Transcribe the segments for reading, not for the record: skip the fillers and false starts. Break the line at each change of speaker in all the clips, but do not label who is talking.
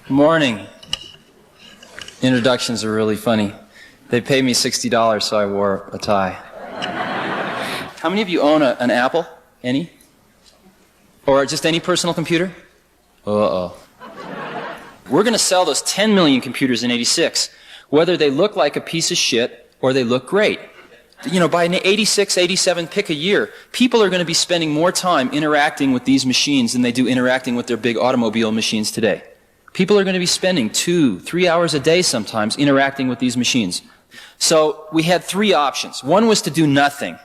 Morning. Introductions are really funny. They paid me $60, so I wore a tie. How many of you own an Apple? Any? Or just any personal computer? Uh-oh. We're going to sell those 10 million computers in '86, whether they look like a piece of shit or they look great. You know, by '86, '87, pick a year, people are going to be spending more time interacting with these machines than they do interacting with their big automobile machines today. People are going to be spending 2-3 hours a day sometimes interacting with these machines. So we had three options. One was to do nothing.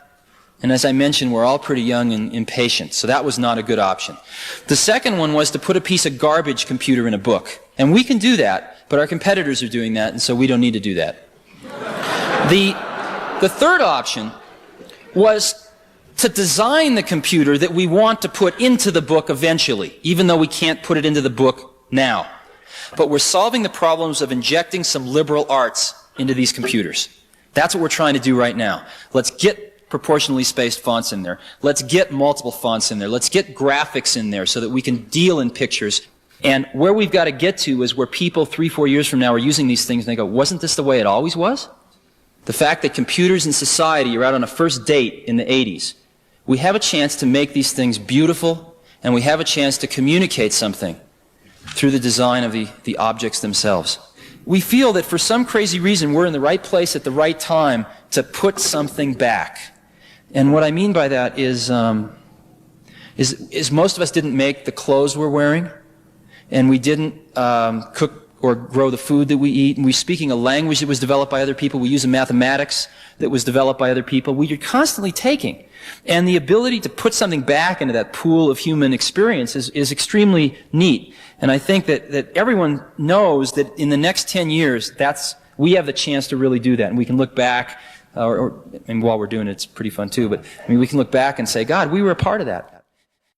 And as I mentioned, we're all pretty young and impatient, so that was not a good option. The second one was to put a piece of garbage computer in a book. And we can do that, but our competitors are doing that, and so we don't need to do that. The third option was to design the computer that we want to put into the book eventually, even though we can't put it into the book now. But we're solving the problems of injecting some liberal arts into these computers. That's what we're trying to do right now. Let's get proportionally spaced fonts in there. Let's get multiple fonts in there. Let's get graphics in there so that we can deal in pictures. And where we've got to get to is where people 3-4 years from now are using these things and they go, wasn't this the way it always was? The fact that computers and society are out on a first date in the 80s. We have a chance to make these things beautiful, and we have a chance to communicate something through the design of the objects themselves. We feel that for some crazy reason we're in the right place at the right time to put something back. And what I mean by that is most of us didn't make the clothes we're wearing, and we didn't cook or grow the food that we eat, and we're speaking a language that was developed by other people. We use a mathematics that was developed by other people. We are constantly taking. And the ability to put something back into that pool of human experience is extremely neat. And I think that everyone knows that in the next 10 years, we have the chance to really do that. And we can look back, and while we're doing it, it's pretty fun too, but I mean, we can look back and say, God, we were a part of that.